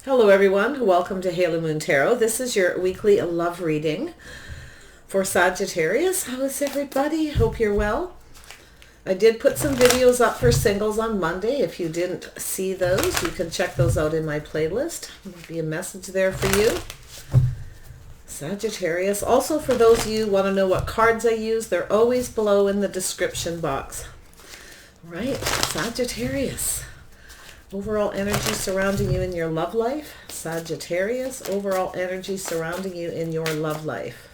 Hello everyone, welcome to Halo Moon Tarot. This is your weekly love reading for Sagittarius. How is everybody? Hope you're well. I did put some videos up for singles on Monday. If you didn't see those, you can check those out in my playlist. There'll be a message there for you. Sagittarius. Also, for those of you who want to know what cards I use, they're always below in the description box. Right, Sagittarius. Overall energy surrounding you in your love life. Sagittarius, overall energy surrounding you in your love life.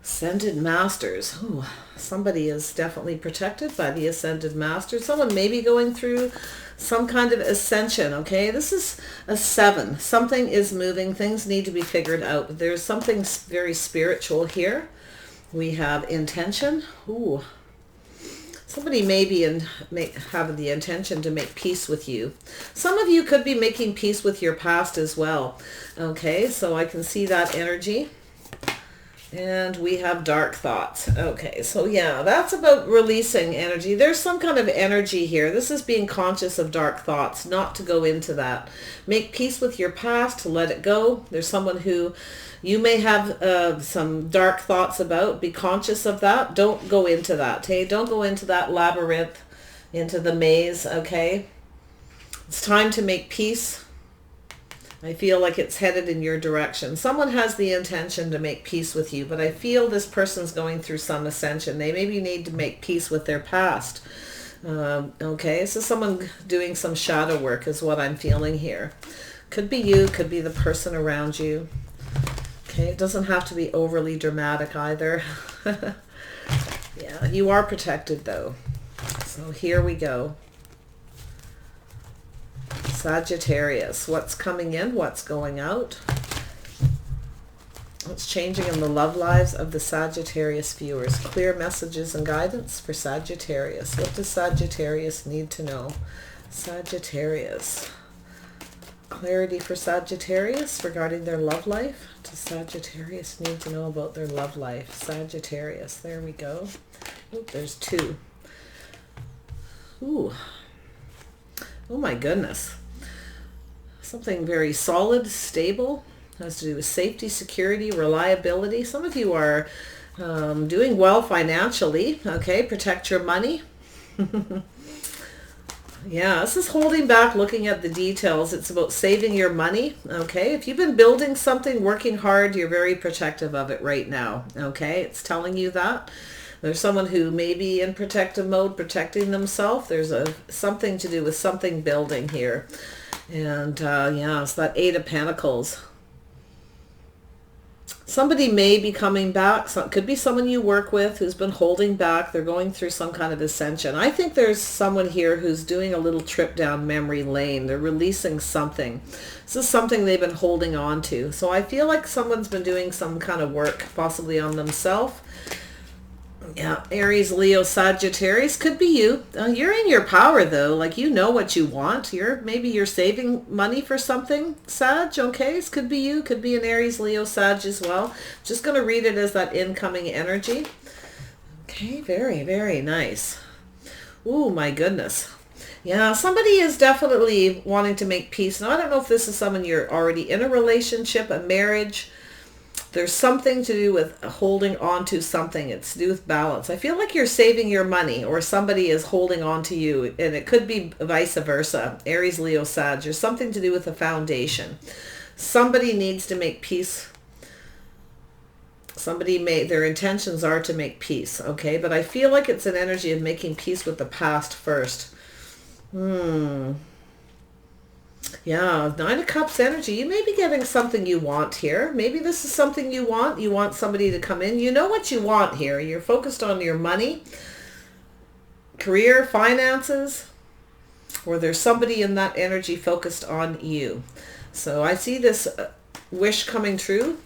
Ascended Masters. Ooh, somebody is definitely protected by the Ascended Masters. Someone may be going through some kind of ascension, okay? This is a 7. Something is moving. Things need to be figured out. There's something very spiritual here. We have intention. Ooh. Somebody may be having the intention to make peace with you. Some of you could be making peace with your past as well. Okay, so I can see that energy. And we have dark thoughts. Okay, so yeah, that's about releasing energy. There's some kind of energy here. This is being conscious of dark thoughts, not to go into that. Make peace with your past, to let it go. There's someone who you may have some dark thoughts about. Be conscious of that. Don't go into that, okay? Don't go into that labyrinth, into the maze, okay? It's time to make peace. I feel like it's headed in your direction. Someone has the intention to make peace with you, but I feel this person's going through some ascension. They maybe need to make peace with their past. Okay, so someone doing some shadow work is what I'm feeling here. Could be you, could be the person around you. Okay, it doesn't have to be overly dramatic either. Yeah, you are protected though. So here we go. Sagittarius, what's coming in, what's going out, what's changing in the love lives of the Sagittarius viewers. Clear messages and guidance for Sagittarius. What does Sagittarius need to know? Sagittarius. Clarity for Sagittarius regarding their love life. What does Sagittarius need to know about their love life? Sagittarius, there we go. Oop, there's 2. Ooh. Oh my goodness. Something very solid, stable, has to do with safety, security, reliability. Some of you are doing well financially, okay? Protect your money. Yeah, this is holding back, looking at the details. It's about saving your money, okay? If you've been building something, working hard, you're very protective of it right now, okay? It's telling you that. There's someone who may be in protective mode, protecting themselves. There's something to do with something building here. And yeah, it's that 8 of Pentacles. Somebody may be coming back. So it could be someone you work with who's been holding back. They're going through some kind of ascension. I think there's someone here who's doing a little trip down memory lane. They're releasing something. This is something they've been holding on to. So I feel like someone's been doing some kind of work, possibly on themselves. Yeah, Aries, Leo, Sagittarius, could be you. You're in your power though, like you know what you want. Maybe you're saving money for something, Sag, okay? This could be you, could be an Aries, Leo, Sag as well. Just going to read it as that incoming energy. Okay, very, very nice. Ooh, my goodness. Yeah, somebody is definitely wanting to make peace. Now, I don't know if this is someone you're already in a relationship, a marriage. There's something to do with holding on to something. It's to do with balance. I feel like you're saving your money or somebody is holding on to you. And it could be vice versa. Aries, Leo, Sag. There's something to do with a foundation. Somebody needs to make peace. Their intentions are to make peace. Okay. But I feel like it's an energy of making peace with the past first. Yeah, 9 of Cups energy. You may be getting something you want here. Maybe this is something you want. You want somebody to come in. You know what you want here. You're focused on your money, career, finances, or there's somebody in that energy focused on you. So I see this wish coming true.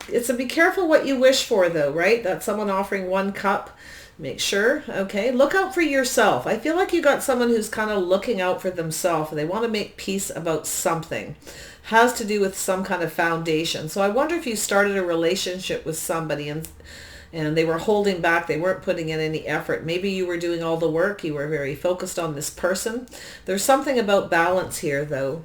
It's a be careful what you wish for though, right? That's someone offering 1 cup. Make sure, okay, look out for yourself. I feel like you got someone who's kind of looking out for themselves. They want to make peace about something. Has to do with some kind of foundation. So I wonder if you started a relationship with somebody and they were holding back. They weren't putting in any effort. Maybe you were doing all the work. You were very focused on this person. There's something about balance here, though.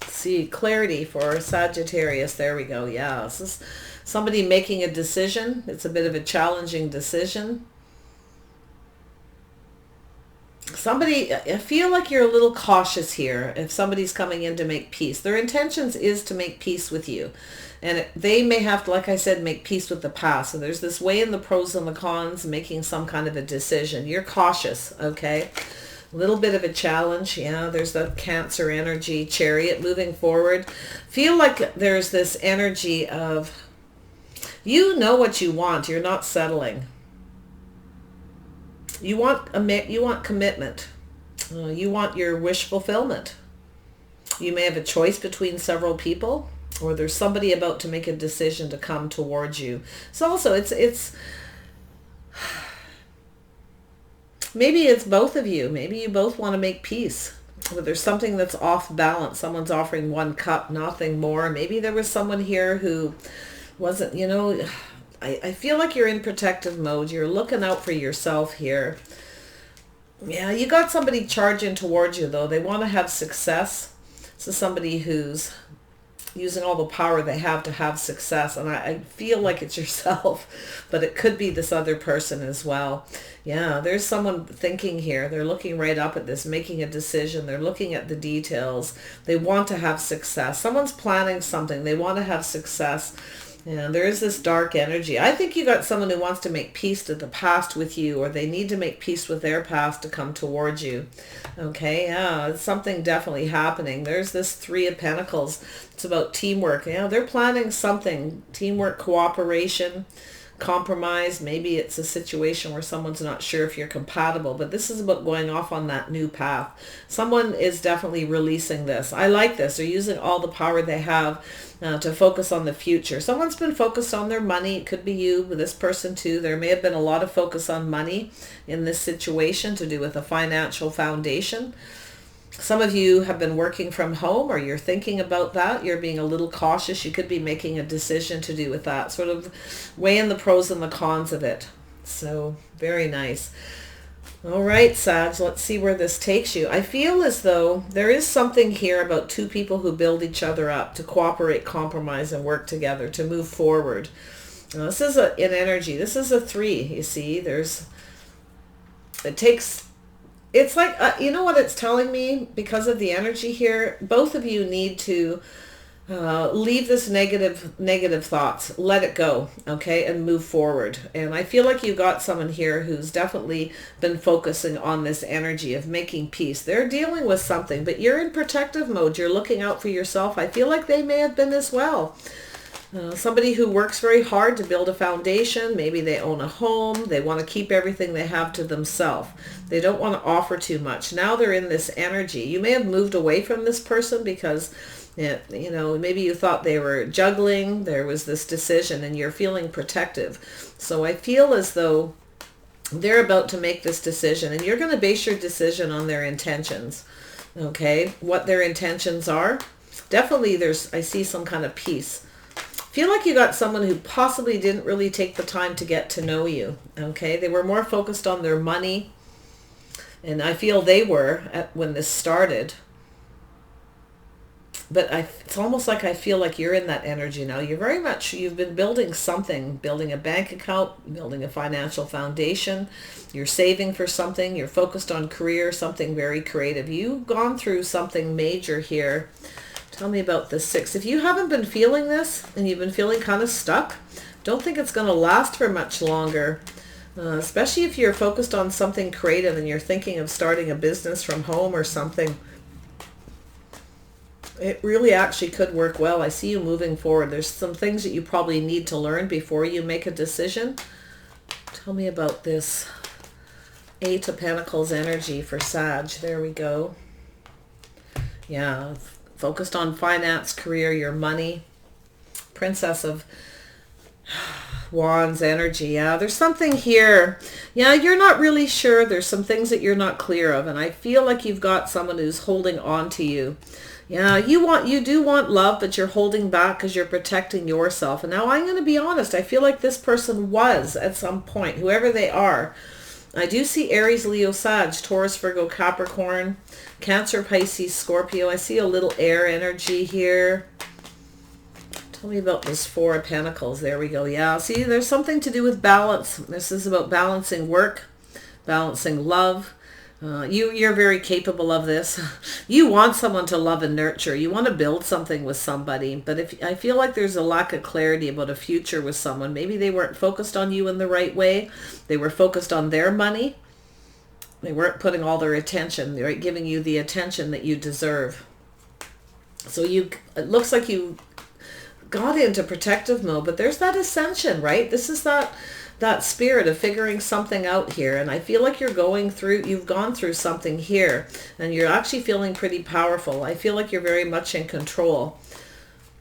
See, clarity for Sagittarius. There we go. Yeah, this is somebody making a decision. It's a bit of a challenging decision. Somebody, I feel like you're a little cautious here if somebody's coming in to make peace. Their intentions is to make peace with you. And they may have to, like I said, make peace with the past. So there's this way in the pros and the cons, making some kind of a decision. You're cautious, okay? A little bit of a challenge. Yeah, there's the Cancer energy, Chariot, moving forward. Feel like there's this energy of, you know what you want. You're not settling. You want commitment. You want your wish fulfillment. You may have a choice between several people, or there's somebody about to make a decision to come towards you. So also it's maybe it's both of you. Maybe you both want to make peace. But there's something that's off balance. Someone's offering 1 cup, nothing more. Maybe there was someone here who wasn't, you know, I feel like you're in protective mode. You're looking out for yourself here. Yeah, you got somebody charging towards you, though. They want to have success. This is somebody who's using all the power they have to have success. And I feel like it's yourself, but it could be this other person as well. Yeah, there's someone thinking here. They're looking right up at this, making a decision. They're looking at the details. They want to have success. Someone's planning something. They want to have success. And there is this dark energy. I think you got someone who wants to make peace to the past with you, or they need to make peace with their past to come towards you. Okay, yeah, it's something definitely happening. There's this 3 of Pentacles. It's about teamwork. Yeah, they're planning something. Teamwork, cooperation, compromise. Maybe it's a situation where someone's not sure if you're compatible, but this is about going off on that new path. Someone is definitely releasing this. I like this. They're using all the power they have to focus on the future. Someone's been focused on their money. It could be you, but this person too. There may have been a lot of focus on money in this situation to do with a financial foundation. Some of you have been working from home, or you're thinking about that. You're being a little cautious. You could be making a decision to do with that. Sort of weighing the pros and the cons of it. So very nice. All right, Sag, let's see where this takes you. I feel as though there is something here about 2 people who build each other up, to cooperate, compromise, and work together to move forward. Now, this is an energy. This is a 3, you see. It's like, you know what it's telling me? Because of the energy here, both of you need to leave this negative thoughts, let it go, okay, and move forward. And I feel like you got someone here who's definitely been focusing on this energy of making peace. They're dealing with something, but you're in protective mode. You're looking out for yourself. I feel like they may have been as well. Somebody who works very hard to build a foundation. Maybe they own a home. They want to keep everything they have to themselves. They don't want to offer too much. Now they're in this energy. You may have moved away from this person because, you know, maybe you thought they were juggling. There was this decision and you're feeling protective. So I feel as though they're about to make this decision, and you're going to base your decision on their intentions. Okay, what their intentions are. Definitely I see some kind of peace. Feel like you got someone who possibly didn't really take the time to get to know you. Okay, they were more focused on their money, and I feel they were when this started. But it's almost like I feel like you're in that energy now. You've been building something, building a bank account, building a financial foundation. You're saving for something. You're focused on career, something very creative. You've gone through something major here. Tell me about the 6. If you haven't been feeling this and you've been feeling kind of stuck, don't think it's going to last for much longer. Especially if you're focused on something creative and you're thinking of starting a business from home or something. It really actually could work well. I see you moving forward. There's some things that you probably need to learn before you make a decision. Tell me about this 8 of Pentacles energy for Sag. There we go. Yeah. Focused on finance, career, your money. Princess of Wands energy. Yeah, there's something here. Yeah, you're not really sure. There's some things that you're not clear of. And I feel like you've got someone who's holding on to you. Yeah, you do want love, but you're holding back because you're protecting yourself. And now I'm going to be honest. I feel like this person was at some point, whoever they are. I do see Aries, Leo, Sag, Taurus, Virgo, Capricorn, Cancer, Pisces, Scorpio. I see a little air energy here. Tell me about this Four of Pentacles. There we go. Yeah, see, there's something to do with balance. This is about balancing work, balancing love. You're very capable of this. You want someone to love and nurture. You want to build something with somebody. But if I feel like there's a lack of clarity about a future with someone, maybe they weren't focused on you in the right way. They were focused on their money. They weren't putting all their attention, right, giving you the attention that you deserve. So it looks like you got into protective mode, but there's that ascension, right? This is that spirit of figuring something out here. And I feel like you've gone through something here, and you're actually feeling pretty powerful. I feel like you're very much in control.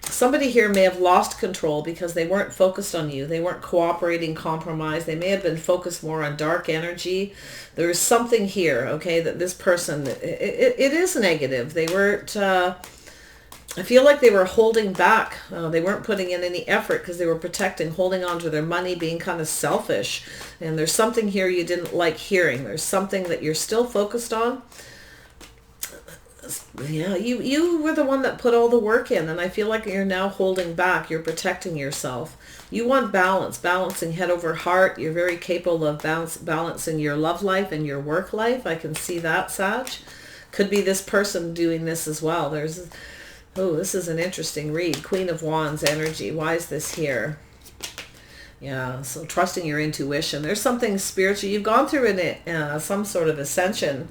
Somebody here may have lost control because they weren't focused on you. They weren't cooperating, compromised. They may have been focused more on dark energy. There's something here, okay, that this person, it is negative. They weren't... I feel like they were holding back. They weren't putting in any effort because they were protecting, holding on to their money, being kind of selfish. And there's something here you didn't like hearing. There's something that you're still focused on. Yeah, you were the one that put all the work in, and I feel like you're now holding back. You're protecting yourself. You want balance, balancing head over heart. You're very capable of balancing your love life and your work life. I can see that, Sag. Could be this person doing this as well. Oh, this is an interesting read. Queen of Wands energy. Why is this here? Yeah, so trusting your intuition. There's something spiritual. You've gone through some sort of ascension.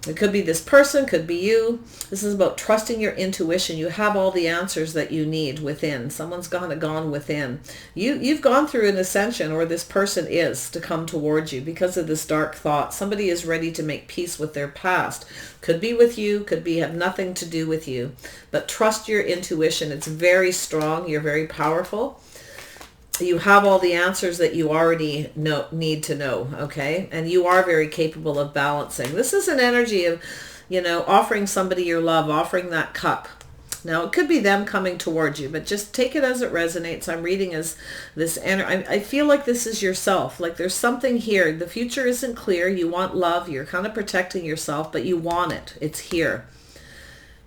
It could be this person, could be you. This is about trusting your intuition. You have all the answers that you need within. Someone's gone within. You've gone through an ascension, or this person is, to come towards you because of this dark thought. Somebody is ready to make peace with their past. Could be with you, could have nothing to do with you. But trust your intuition. It's very strong. You're very powerful. You have all the answers that you already need to know, okay? And you are very capable of balancing. This is an energy of, offering somebody your love, offering that cup. Now, it could be them coming towards you, but just take it as it resonates. I'm reading as this energy. I feel like this is yourself. Like there's something here. The future isn't clear. You want love. You're kind of protecting yourself, but you want it. It's here.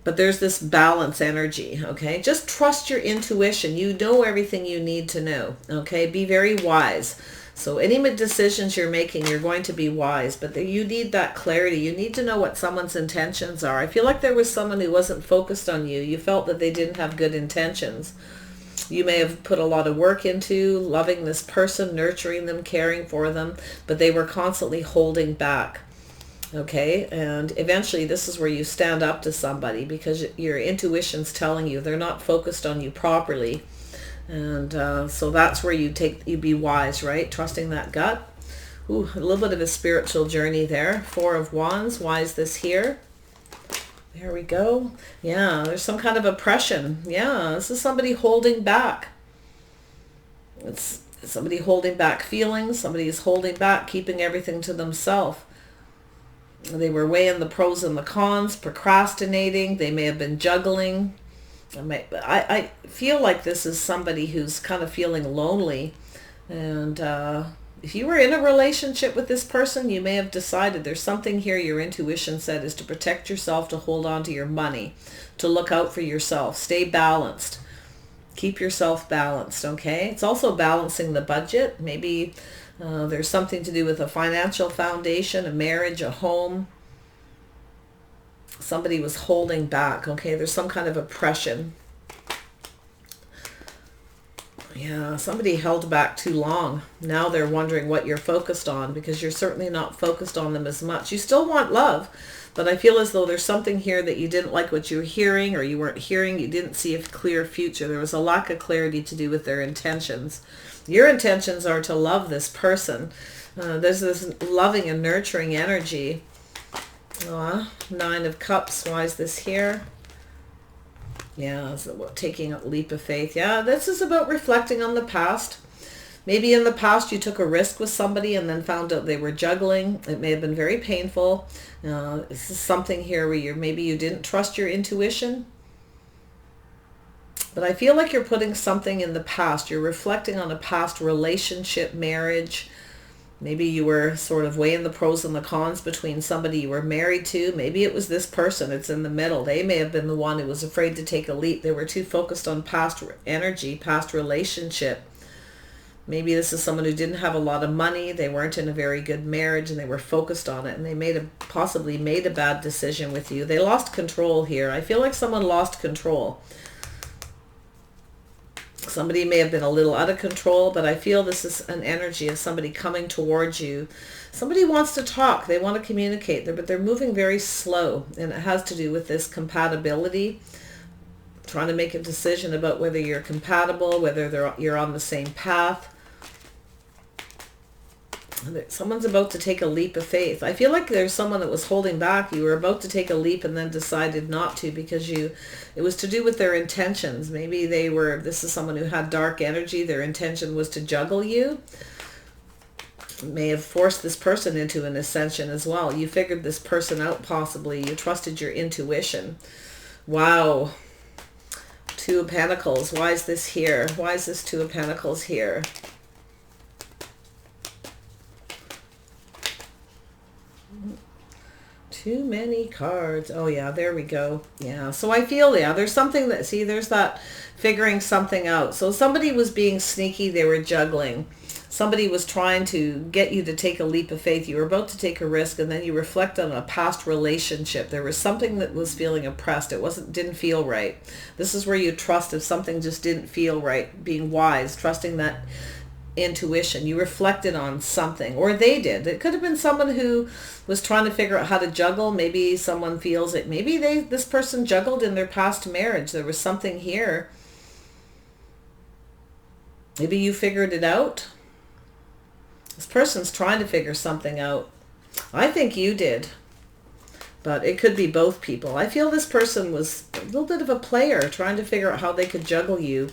But there's this balance energy, okay? Just trust your intuition. You know everything you need to know, okay? Be very wise. So any decisions you're making, you're going to be wise. But you need that clarity. You need to know what someone's intentions are. I feel like there was someone who wasn't focused on you. You felt that they didn't have good intentions. You may have put a lot of work into loving this person, nurturing them, caring for them, but they were constantly holding back. Okay, and eventually this is where you stand up to somebody because your intuition's telling you they're not focused on you properly. And so that's where you be wise, right? Trusting that gut. Ooh, a little bit of a spiritual journey there. Four of Wands. Why is this here? There we go. Yeah, there's some kind of oppression. Yeah, this is somebody holding back. It's somebody holding back feelings. Somebody is holding back, keeping everything to themselves. They were weighing the pros and the cons, procrastinating. They may have been juggling. I feel like this is somebody who's kind of feeling lonely. And if you were in a relationship with this person, you may have decided there's something here your intuition said is to protect yourself, to hold on to your money, to look out for yourself. Stay balanced. Keep yourself balanced, okay? It's also balancing the budget. Maybe there's something to do with a financial foundation, a marriage, a home. Somebody was holding back, okay? There's some kind of oppression. Yeah, somebody held back too long. Now they're wondering what you're focused on because you're certainly not focused on them as much. You still want love, but I feel as though there's something here that you didn't like what you were hearing, or you weren't hearing. You didn't see a clear future. There was a lack of clarity to do with their intentions. Your intentions are to love this person. There's this loving and nurturing energy. Nine of Cups. Why is this here? Yeah, it's about taking a leap of faith. Yeah, this is about reflecting on the past. Maybe in the past you took a risk with somebody and then found out they were juggling. It may have been very painful. This is something here where maybe you didn't trust your intuition. But I feel like you're putting something in the past. You're reflecting on a past relationship, marriage. Maybe you were sort of weighing the pros and the cons between somebody you were married to. Maybe it was this person. It's in the middle. They may have been the one who was afraid to take a leap. They were too focused on past energy, past relationship. Maybe this is someone who didn't have a lot of money. They weren't in a very good marriage and they were focused on it. And they possibly made a bad decision with you. They lost control here. I feel like someone lost control. Somebody may have been a little out of control, but I feel this is an energy of somebody coming towards you. Somebody wants to talk. They want to communicate, but they're moving very slow. And it has to do with this compatibility. Trying to make a decision about whether you're compatible, whether you're on the same path. Someone's about to take a leap of faith. I feel like there's someone that was holding back. You were about to take a leap and then decided not to because it was to do with their intentions. Maybe this is someone who had dark energy. Their intention was to juggle you. May have forced this person into an ascension as well. You figured this person out possibly. You trusted your intuition. Wow. Two of Pentacles. Why is this here? Why is this Two of Pentacles here? Too many cards. Oh yeah, there we go. Yeah, so I feel, there's something that, there's that figuring something out. So somebody was being sneaky. They were juggling. Somebody was trying to get you to take a leap of faith. You were about to take a risk and then you reflect on a past relationship. There was something that was feeling oppressed. It didn't feel right. This is where you trust if something just didn't feel right. Being wise, trusting that intuition. You reflected on something, or they did. It could have been someone who was trying to figure out how to juggle. Maybe someone feels it. Maybe this person juggled in their past marriage. There was something here. Maybe you figured it out. This person's trying to figure something out. I think you did. But it could be both people. I feel this person was a little bit of a player trying to figure out how they could juggle you.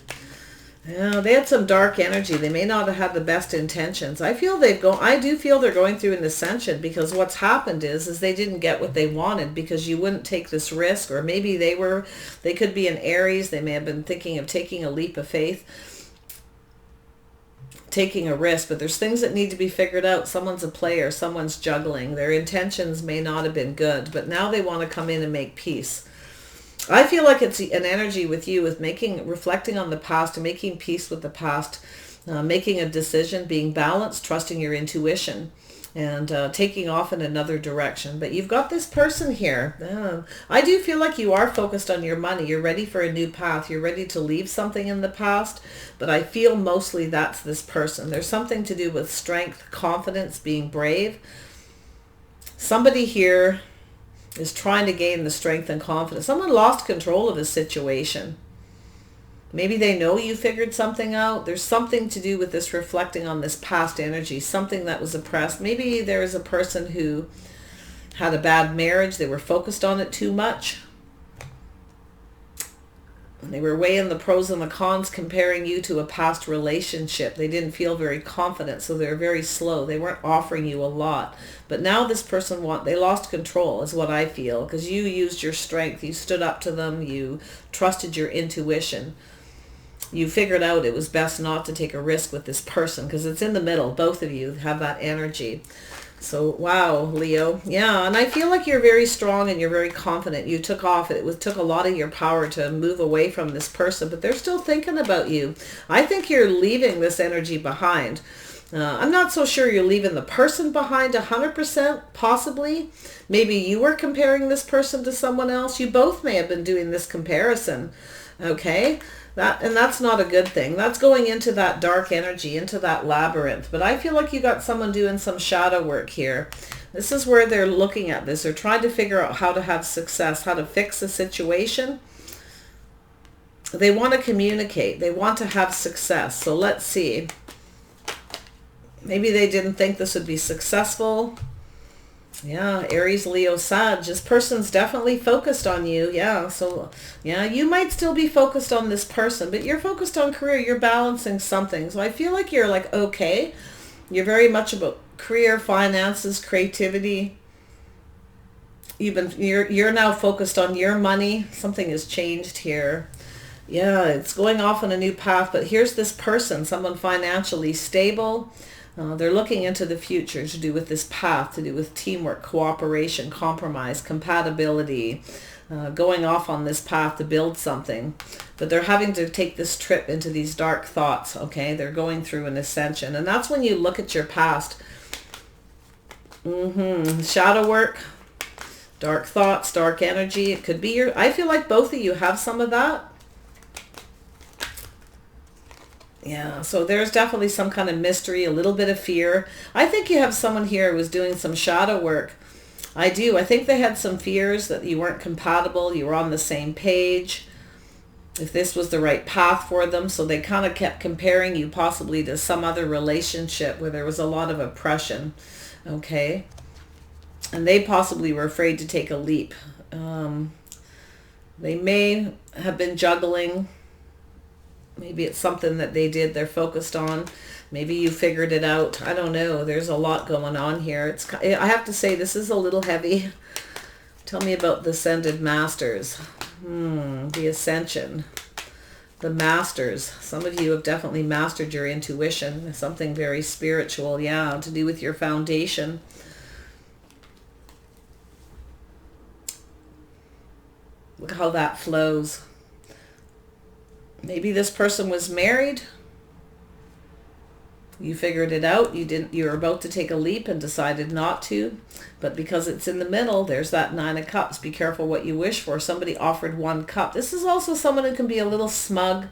Yeah, they had some dark energy. They may not have had the best intentions. I do feel they're going through an ascension because what's happened is they didn't get what they wanted because you wouldn't take this risk, or maybe they could be an Aries. They may have been thinking of taking a leap of faith, taking a risk, but there's things that need to be figured out. Someone's a player, someone's juggling. Their intentions may not have been good, but now they want to come in and make peace. I feel like it's an energy with you with reflecting on the past and making peace with the past, making a decision, being balanced, trusting your intuition, and taking off in another direction. But you've got this person here. I do feel like you are focused on your money. You're ready for a new path. You're ready to leave something in the past. But I feel mostly that's this person. There's something to do with strength, confidence, being brave. Somebody here is trying to gain the strength and confidence. Someone lost control of a situation. Maybe they know you figured something out. There's something to do with this reflecting on this past energy, something that was oppressed. Maybe there is a person who had a bad marriage. They were focused on it too much. They were weighing the pros and the cons, comparing you to a past relationship. They didn't feel very confident, so they were very slow. They weren't offering you a lot. But now this person they lost control is what I feel, because you used your strength. You stood up to them. You trusted your intuition. You figured out it was best not to take a risk with this person because it's in the middle. Both of you have that energy. So, wow, Leo. Yeah, and I feel like you're very strong and you're very confident. You took off. It took a lot of your power to move away from this person, but they're still thinking about you. I think you're leaving this energy behind. I'm not so sure you're leaving the person behind 100%, possibly. Maybe you were comparing this person to someone else. You both may have been doing this comparison, okay? And that's not a good thing. That's going into that dark energy, into that labyrinth. But I feel like you got someone doing some shadow work here. This is where they're looking at this. They're trying to figure out how to have success, how to fix the situation. They want to communicate. They want to have success. So let's see. Maybe they didn't think this would be successful. Yeah, Aries, Leo, Sag. This person's definitely focused on you. Yeah, so yeah, you might still be focused on this person, but you're focused on career. You're balancing something. So I feel like you're like, okay, you're very much about career, finances, creativity. You're now focused on your money. Something has changed here. Yeah, it's going off on a new path, but here's this person, someone financially stable. They're looking into the future to do with this path, to do with teamwork, cooperation, compromise, compatibility, going off on this path to build something. But they're having to take this trip into these dark thoughts, okay? They're going through an ascension. And that's when you look at your past. Shadow work, dark thoughts, dark energy. It could be I feel like both of you have some of that. Yeah, so there's definitely some kind of mystery, a little bit of fear. I think you have someone here who was doing some shadow work. I do. I think they had some fears that you weren't compatible, you were on the same page, if this was the right path for them. So they kind of kept comparing you possibly to some other relationship where there was a lot of oppression, okay? And they possibly were afraid to take a leap. They may have been juggling. Maybe it's something that they did, they're focused on. Maybe you figured it out. I don't know. There's a lot going on here. I have to say, this is a little heavy. Tell me about the Ascended Masters. The Ascension. The Masters. Some of you have definitely mastered your intuition. Something very spiritual, yeah, to do with your foundation. Look how that flows. Maybe this person was married. You figured it out. You were about to take a leap and decided not to. But because it's in the middle, there's that Nine of Cups. Be careful what you wish for. Somebody offered one cup. This is also someone who can be a little smug,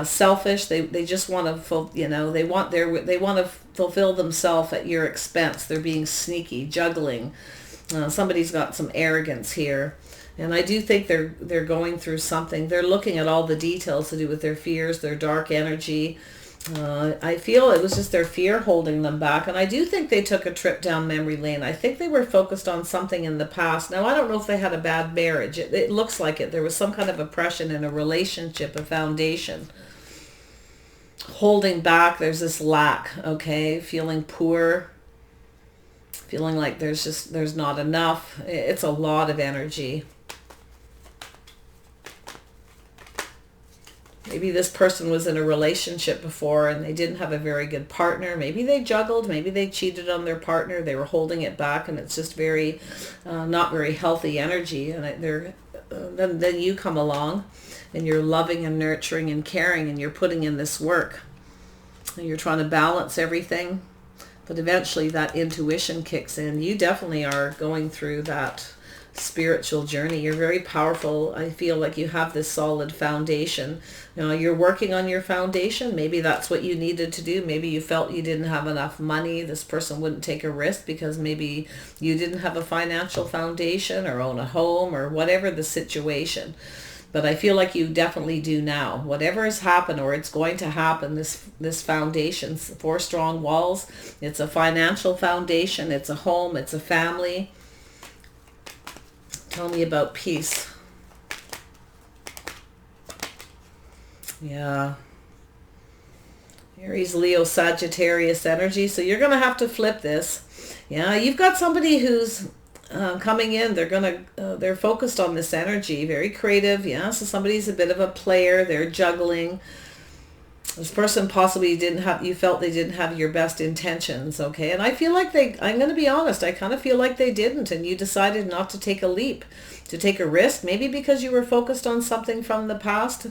selfish. They just want to, they want to fulfill themselves at your expense. They're being sneaky, juggling. Somebody's got some arrogance here. And I do think they're going through something. They're looking at all the details to do with their fears, their dark energy. I feel it was just their fear holding them back. And I do think they took a trip down memory lane. I think they were focused on something in the past. Now, I don't know if they had a bad marriage. It looks like it. There was some kind of oppression in a relationship, a foundation. Holding back, there's this lack, okay? Feeling poor. Feeling like there's not enough. It's a lot of energy. Maybe this person was in a relationship before and they didn't have a very good partner. Maybe they juggled. Maybe they cheated on their partner. They were holding it back, and it's just very, not very healthy energy. And then you come along, and you're loving and nurturing and caring, and you're putting in this work. And you're trying to balance everything, but eventually that intuition kicks in. You definitely are going through that spiritual journey. You're very powerful. I feel like you have this solid foundation. You're working on your foundation. Maybe that's what you needed to do. Maybe you felt you didn't have enough money. This person wouldn't take a risk because maybe you didn't have a financial foundation or own a home or whatever the situation. But I feel like you definitely do now. Whatever has happened or it's going to happen, this foundation, 4 strong walls, it's a financial foundation, it's a home, it's a family. Tell me about peace. Yeah. Aries, Leo, Sagittarius energy. So you're going to have to flip this. Yeah, you've got somebody who's coming in. They're focused on this energy. Very creative. Yeah, so somebody's a bit of a player. They're juggling. This person possibly you felt they didn't have your best intentions, okay? And I feel like I'm going to be honest, I kind of feel like they didn't, and you decided not to take a leap, to take a risk, maybe because you were focused on something from the past.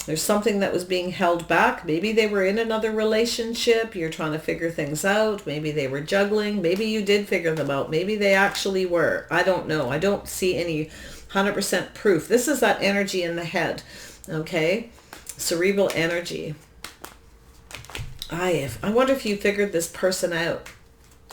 There's something that was being held back. Maybe they were in another relationship. You're trying to figure things out. Maybe they were juggling. Maybe you did figure them out. Maybe they actually were. I don't know. I don't see any 100% proof. This is that energy in the head, okay? Cerebral energy. I wonder if you figured this person out,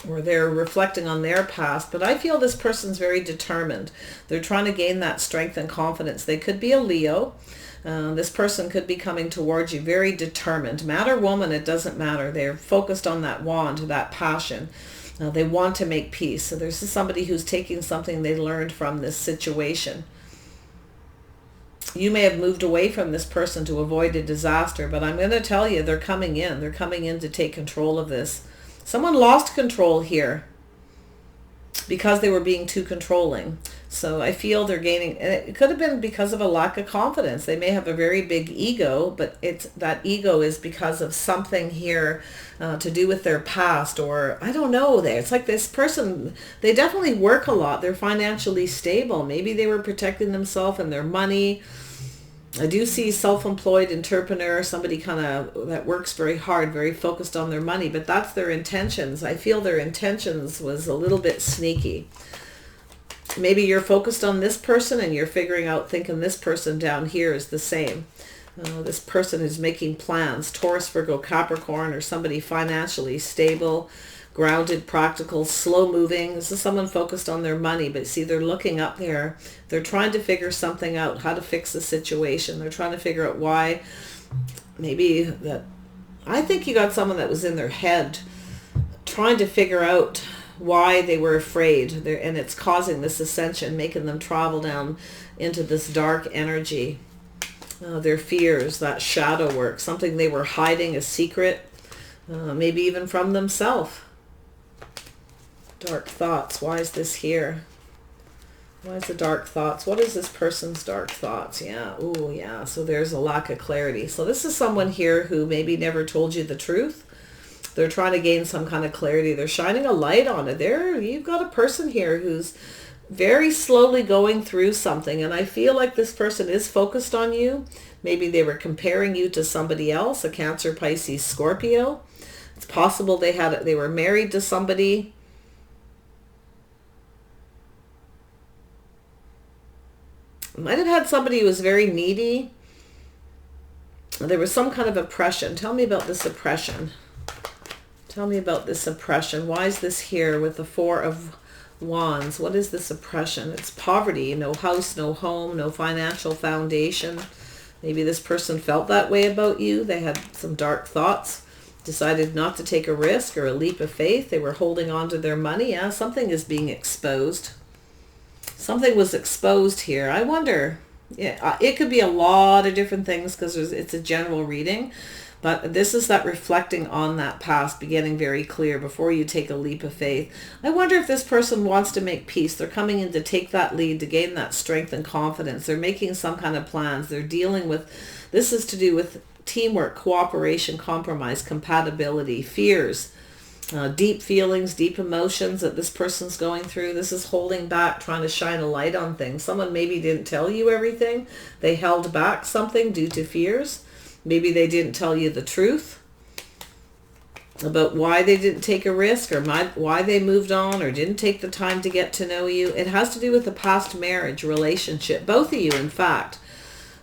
or they're reflecting on their past, but I feel this person's very determined. They're trying to gain that strength and confidence. They could be a Leo. This person could be coming towards you, very determined. Man or woman, it doesn't matter. They're focused on that wand, that passion. They want to make peace. So there's somebody who's taking something they learned from this situation. You may have moved away from this person to avoid a disaster, but I'm going to tell you, they're coming in. They're coming in to take control of this. Someone lost control here because they were being too controlling. So I feel they're gaining, it could have been because of a lack of confidence. They may have a very big ego, but that ego is because of something here to do with their past, or I don't know. It's like this person, they definitely work a lot. They're financially stable. Maybe they were protecting themselves and their money. I do see self-employed entrepreneur, somebody kind of that works very hard, very focused on their money, but that's their intentions. I feel their intentions was a little bit sneaky. Maybe you're focused on this person and you're figuring out, thinking this person down here is the same. This person is making plans, Taurus, Virgo, Capricorn, or somebody financially stable, grounded, practical, slow moving. This is someone focused on their money, but see, they're looking up there. They're trying to figure something out, how to fix the situation. They're trying to figure out why. Maybe that, I think you got someone that was in their head trying to figure out why they were afraid, and it's causing this ascension, making them travel down into this dark energy. Their fears, that shadow work, something they were hiding, a secret, maybe even from themselves. Dark thoughts. Why is this here? Why is the dark thoughts? What is this person's dark thoughts? Yeah. Oh, yeah. So there's a lack of clarity. So this is someone here who maybe never told you the truth. They're trying to gain some kind of clarity. They're shining a light on it. You've got a person here who's very slowly going through something. And I feel like this person is focused on you. Maybe they were comparing you to somebody else, a Cancer, Pisces, Scorpio. It's possible they were married to somebody. Might have had somebody who was very needy. There was some kind of oppression. Tell me about this oppression. Tell me about this oppression. Why is this here with the Four of Wands? What is this oppression? It's poverty. No house, no home, no financial foundation. Maybe this person felt that way about you. They had some dark thoughts, decided not to take a risk or a leap of faith. They were holding on to their money. Yeah, something is being exposed. Something was exposed here. I wonder, yeah, it could be a lot of different things because it's a general reading. But this is that reflecting on that past, getting very clear before you take a leap of faith. I wonder if this person wants to make peace. They're coming in to take that lead, to gain that strength and confidence. They're making some kind of plans. They're dealing with, this is to do with teamwork, cooperation, compromise, compatibility, fears, deep feelings, deep emotions that this person's going through. This is holding back, trying to shine a light on things. Someone maybe didn't tell you everything. They held back something due to fears. Maybe they didn't tell you the truth about why they didn't take a risk, or why they moved on or didn't take the time to get to know you. It has to do with the past marriage, relationship, both of you, in fact.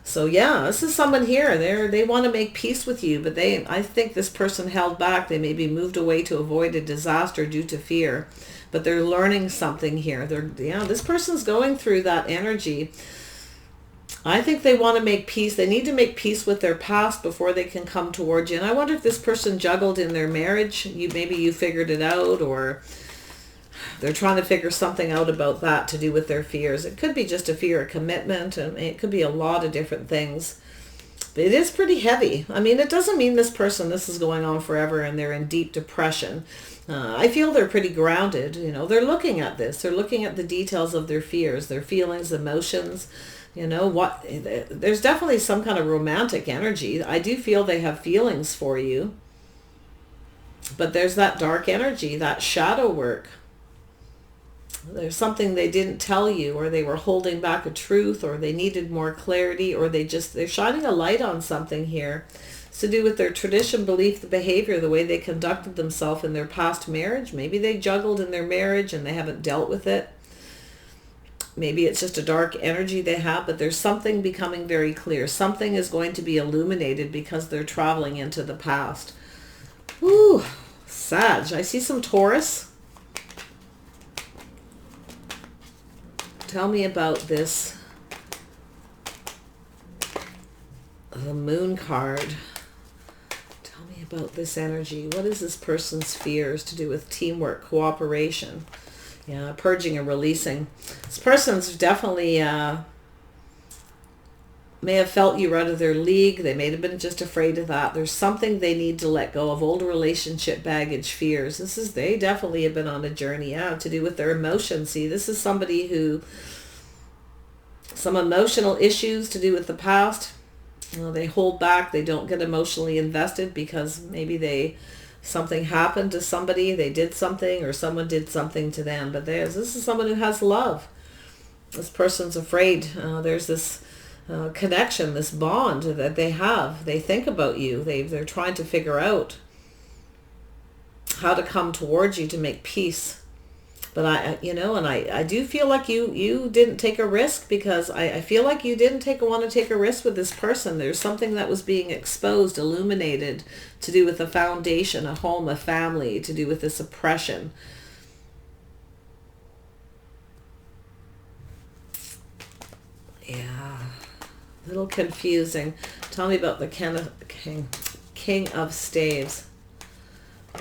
So yeah, this is someone here. They want to make peace with you, but I think this person held back. They maybe moved away to avoid a disaster due to fear, but they're learning something here. This person's going through that energy. I think they want to make peace. They need to make peace with their past before they can come towards you. And I wonder if this person juggled in their marriage. Maybe you figured it out, or they're trying to figure something out about that to do with their fears. It could be just a fear of commitment, and it could be a lot of different things. But it is pretty heavy. I mean, it doesn't mean this is going on forever and they're in deep depression. I feel they're pretty grounded. They're looking at this. They're looking at the details of their fears, their feelings, emotions. There's definitely some kind of romantic energy. I do feel they have feelings for you. But there's that dark energy, that shadow work. There's something they didn't tell you, or they were holding back a truth, or they needed more clarity, or they're shining a light on something here. It's to do with their tradition, belief, the behavior, the way they conducted themselves in their past marriage. Maybe they juggled in their marriage and they haven't dealt with it. Maybe it's just a dark energy they have, but there's something becoming very clear. Something is going to be illuminated because they're traveling into the past. Ooh, Sag. I see some Taurus. Tell me about this. The Moon card. Tell me about this energy. What is this person's fears to do with teamwork, cooperation? Yeah, purging and releasing. This person's definitely may have felt you were out of their league. They may have been just afraid of that. There's something they need to let go of, old relationship baggage, fears. They definitely have been on a journey, to do with their emotions. See, this is somebody who, some emotional issues to do with the past. They hold back. They don't get emotionally invested because maybe something happened to somebody. They did something or someone did something to them. But this is someone who has love. This person's afraid. There's this connection, this bond that they have. They think about you. They're trying to figure out how to come towards you to make peace. But I do feel like you didn't take a risk, because I feel like you didn't want to take a risk with this person. There's something that was being exposed, illuminated, to do with a foundation, a home, a family, to do with this oppression. Yeah. A little confusing. Tell me about the King of Staves.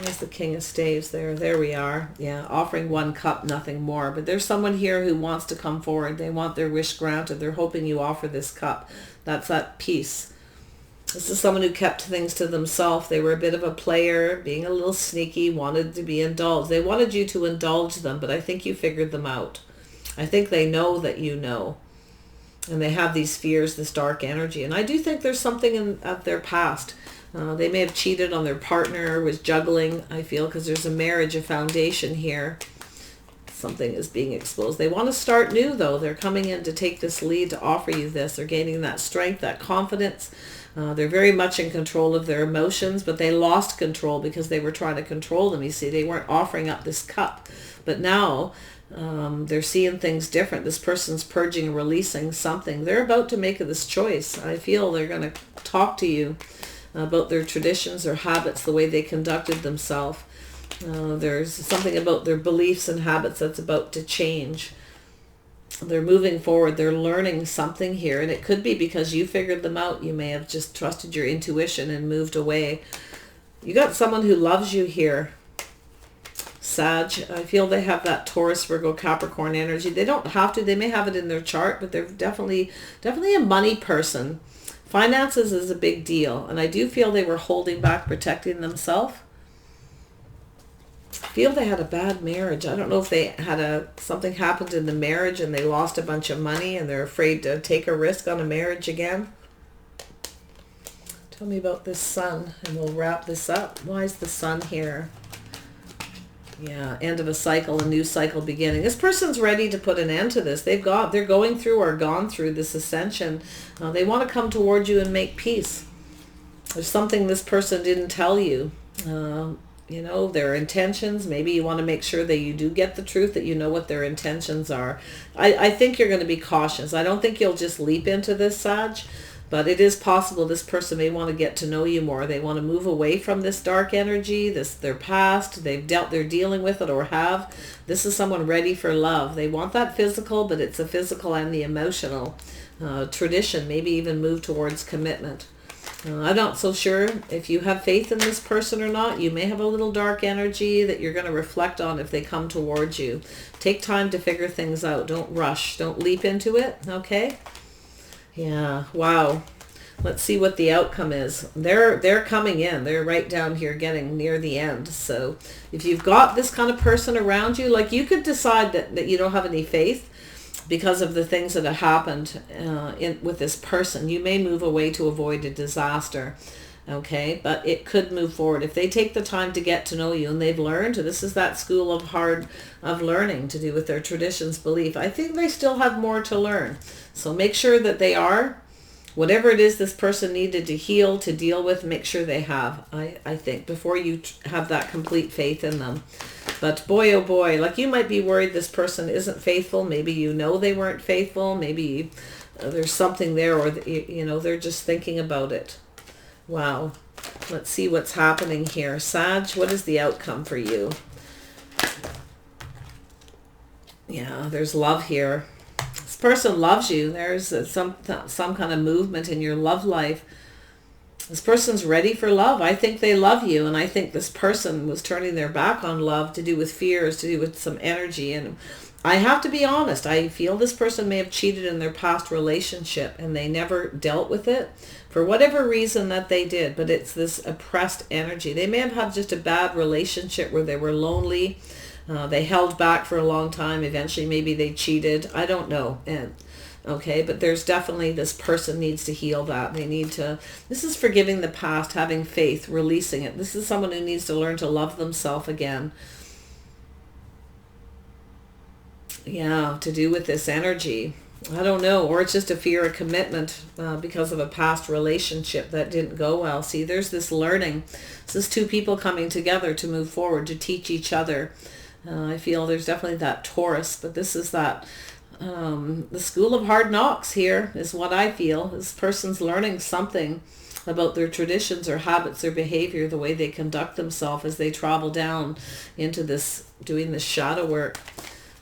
Where's the King of Staves? There we are. Yeah, offering one cup, nothing more. But there's someone here who wants to come forward. They want their wish granted. They're hoping you offer this cup. That's that peace. This is someone who kept things to themselves. They were a bit of a player, being a little sneaky, wanted to be indulged. They wanted you to indulge them, but I think you figured them out. I think they know that you know. And they have these fears, this dark energy. And I do think there's something of their past. They may have cheated on their partner, was juggling, I feel, because there's a marriage, a foundation here. Something is being exposed. They want to start new, though. They're coming in to take this lead, to offer you this. They're gaining that strength, that confidence. They're very much in control of their emotions, but they lost control because they were trying to control them. You see, they weren't offering up this cup. But now they're seeing things different. This person's purging and releasing something. They're about to make this choice. I feel they're going to talk to you about their traditions, their habits, the way they conducted themselves. There's something about their beliefs and habits that's about to change. They're moving forward. They're learning something here. And it could be because you figured them out. You may have just trusted your intuition and moved away. You got someone who loves you here. Sag, I feel they have that Taurus, Virgo, Capricorn energy. They don't have to. They may have it in their chart, but they're definitely a money person. Finances is a big deal. And I do feel they were holding back, protecting themselves. I feel they had a bad marriage. I don't know if they had something happened in the marriage and they lost a bunch of money and they're afraid to take a risk on a marriage again. Tell me about this Sun and we'll wrap this up. Why is the Sun here? Yeah, end of a cycle, a new cycle beginning. This person's ready to put an end to this. They're going through or gone through this ascension. They want to come towards you and make peace. There's something this person didn't tell you. Their intentions. Maybe you want to make sure that you do get the truth, that you know what their intentions are. I think you're going to be cautious. I don't think you'll just leap into this, Sag. But it is possible this person may want to get to know you more. They want to move away from this dark energy, their past. They're dealing with it or have. This is someone ready for love. They want that physical, but it's the physical and the emotional. Tradition, maybe even move towards commitment. I'm not so sure if you have faith in this person or not. You may have a little dark energy that you're going to reflect on if they come towards you. Take time to figure things out. Don't rush. Don't leap into it, okay? Yeah, wow. Let's see what the outcome is. They're coming in. They're right down here getting near the end. So if you've got this kind of person around you, like you could decide that you don't have any faith because of the things that have happened with this person. You may move away to avoid a disaster. Okay, but it could move forward if they take the time to get to know you and they've learned. This is that school of learning to do with their traditions, belief. I think they still have more to learn. So make sure that they are, whatever it is this person needed to heal, to deal with, make sure they have, I think, before you have that complete faith in them. But boy, oh boy, like you might be worried this person isn't faithful. Maybe you know they weren't faithful. Maybe there's something there, or they're just thinking about it. Wow. Let's see what's happening here. Sag, what is the outcome for you? Yeah, there's love here. This person loves you. There's some kind of movement in your love life. This person's ready for love. I think they love you, and I think this person was turning their back on love to do with fears, to do with some energy. And I have to be honest, I feel this person may have cheated in their past relationship and they never dealt with it for whatever reason that they did, but it's this oppressed energy. They may have had just a bad relationship where they were lonely. They held back for a long time. Eventually, maybe they cheated. I don't know. And okay, but there's definitely, this person needs to heal that. They need to, this is forgiving the past, having faith, releasing it. This is someone who needs to learn to love themselves again. Yeah, to do with this energy. I don't know, or it's just a fear of commitment because of a past relationship that didn't go well. See, there's this learning. This is two people coming together to move forward, to teach each other. I feel there's definitely that Taurus, but this is that the school of hard knocks here is what I feel. This person's learning something about their traditions or habits or behavior, the way they conduct themselves as they travel down into this, doing this shadow work.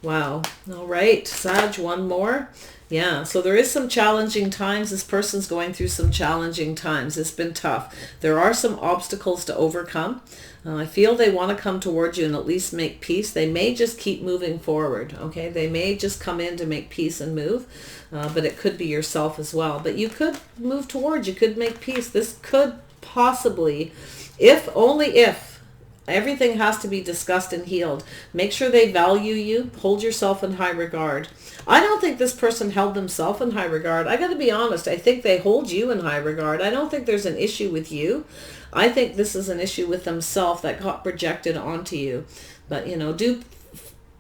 Wow. All right, Sag, one more. Yeah, so there is some challenging times. This person's going through some challenging times. It's been tough. There are some obstacles to overcome. I feel they want to come towards you and at least make peace. They may just keep moving forward, okay? They may just come in to make peace and move, but it could be yourself as well. But you could move towards, you could make peace. This could possibly, if, only if, everything has to be discussed and healed. Make sure they value you. Hold yourself in high regard. I don't think this person held themselves in high regard. I got to be honest. I think they hold you in high regard. I don't think there's an issue with you. I think this is an issue with themselves that got projected onto you. But, you know, do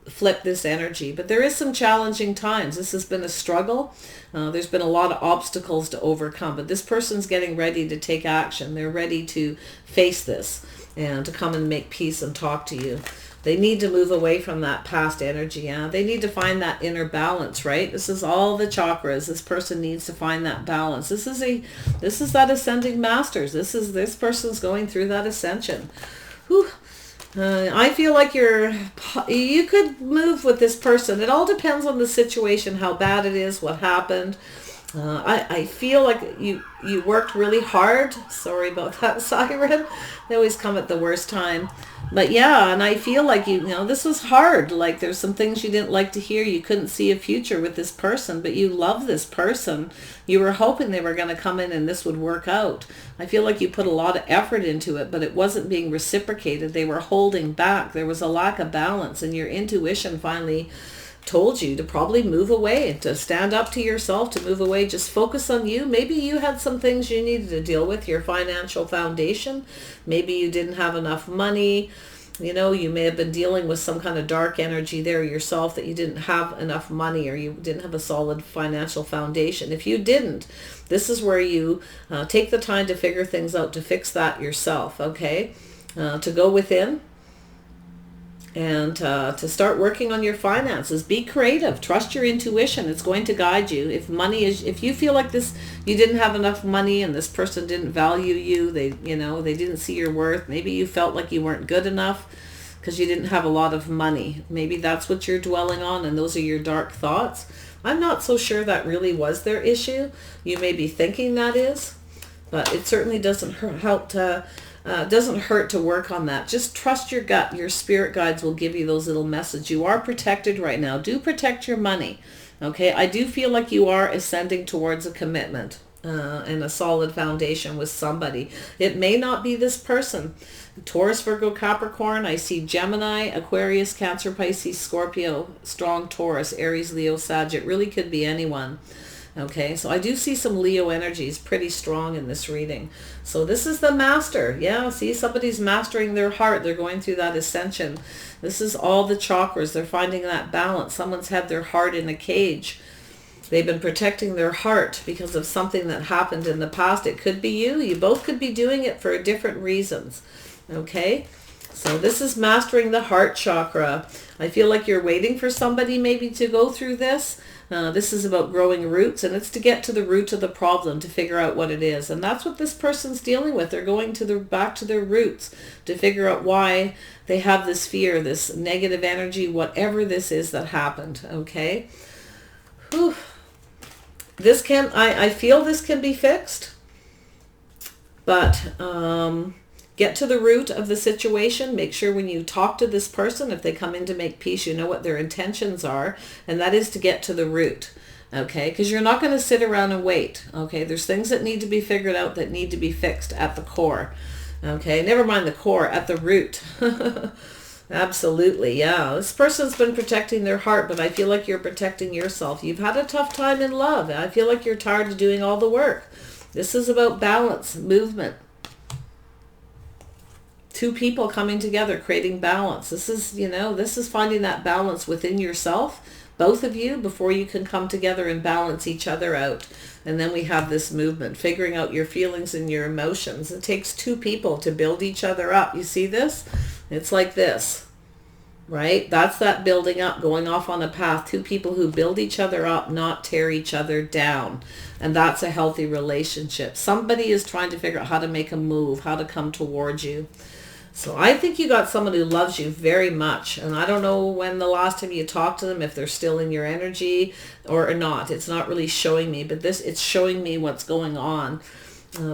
flip this energy. But there is some challenging times. This has been a struggle. There's been a lot of obstacles to overcome. But this person's getting ready to take action. They're ready to face this and to come and make peace and talk to you. They need to move away from that past energy. Yeah, they need to find that inner balance, right? This is all the chakras. This person needs to find that balance. This is that ascending masters. This person's going through that ascension. Whew. I feel like you could move with this person. It all depends on the situation, how bad it is, what happened. I feel like you worked really hard. Sorry about that, Siren. They always come at the worst time. But yeah, and I feel like you know, this was hard. Like there's some things you didn't like to hear. You couldn't see a future with this person, but you love this person. You were hoping they were going to come in and this would work out. I feel like you put a lot of effort into it, but it wasn't being reciprocated. They were holding back. There was a lack of balance, and your intuition finally told you to probably move away, to stand up to yourself, to move away, just focus on you. Maybe you had some things you needed to deal with, your financial foundation. Maybe you didn't have enough money. You know, you may have been dealing with some kind of dark energy there yourself, that you didn't have enough money or you didn't have a solid financial foundation. If you didn't, this is where you take the time to figure things out, to fix that yourself, okay? To go within and to start working on your finances. Be creative. Trust your intuition. It's going to guide you. If you feel like you didn't have enough money and this person didn't value you, they didn't see your worth. Maybe you felt like you weren't good enough because you didn't have a lot of money. Maybe that's what you're dwelling on, and those are your dark thoughts. I'm not so sure that really was their issue. You may be thinking that is, but it certainly doesn't hurt to work on that. Just trust your gut. Your spirit guides will give you those little messages. You are protected right now. Do protect your money. Okay, I do feel like you are ascending towards a commitment and a solid foundation with somebody. It may not be this person. Taurus, Virgo, Capricorn. I see Gemini, Aquarius, Cancer, Pisces, Scorpio, strong Taurus, Aries, Leo, Sag. It really could be anyone. Okay, so I do see some Leo energies pretty strong in this reading. So this is the master. Yeah, see, somebody's mastering their heart. They're going through that ascension. This is all the chakras. They're finding that balance. Someone's had their heart in a cage. They've been protecting their heart because of something that happened in the past. It could be you. You both could be doing it for different reasons. Okay, so this is mastering the heart chakra. I feel like you're waiting for somebody maybe to go through this. This is about growing roots, and it's to get to the root of the problem, to figure out what it is. And that's what this person's dealing with. They're going back to their roots to figure out why they have this fear, this negative energy, whatever this is that happened. Okay. Whew. I feel this can be fixed. But get to the root of the situation. Make sure when you talk to this person, if they come in to make peace, you know what their intentions are. And that is to get to the root. Okay, because you're not going to sit around and wait. Okay, there's things that need to be figured out, that need to be fixed at the core. Okay, never mind the core, at the root. Absolutely, yeah. This person's been protecting their heart, but I feel like you're protecting yourself. You've had a tough time in love. I feel like you're tired of doing all the work. This is about balance, movement. Two people coming together, creating balance. This is, this is finding that balance within yourself, both of you, before you can come together and balance each other out. And then we have this movement, figuring out your feelings and your emotions. It takes two people to build each other up. You see this? It's like this, right? That's that building up, going off on a path. Two people who build each other up, not tear each other down. And that's a healthy relationship. Somebody is trying to figure out how to make a move, how to come towards you. So I think you got someone who loves you very much. And I don't know when the last time you talked to them, if they're still in your energy or not. It's not really showing me, but it's showing me what's going on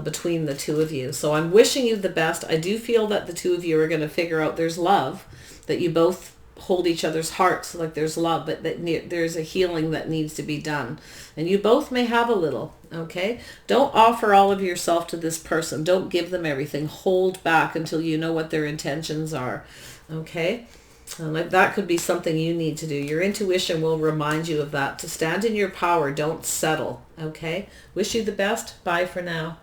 between the two of you. So I'm wishing you the best. I do feel that the two of you are going to figure out there's love, that you both hold each other's hearts like there's love, but that there's a healing that needs to be done. And you both may have a little, okay? Don't offer all of yourself to this person. Don't give them everything. Hold back until you know what their intentions are, okay? That could be something you need to do. Your intuition will remind you of that. To stand in your power, don't settle, okay? Wish you the best. Bye for now.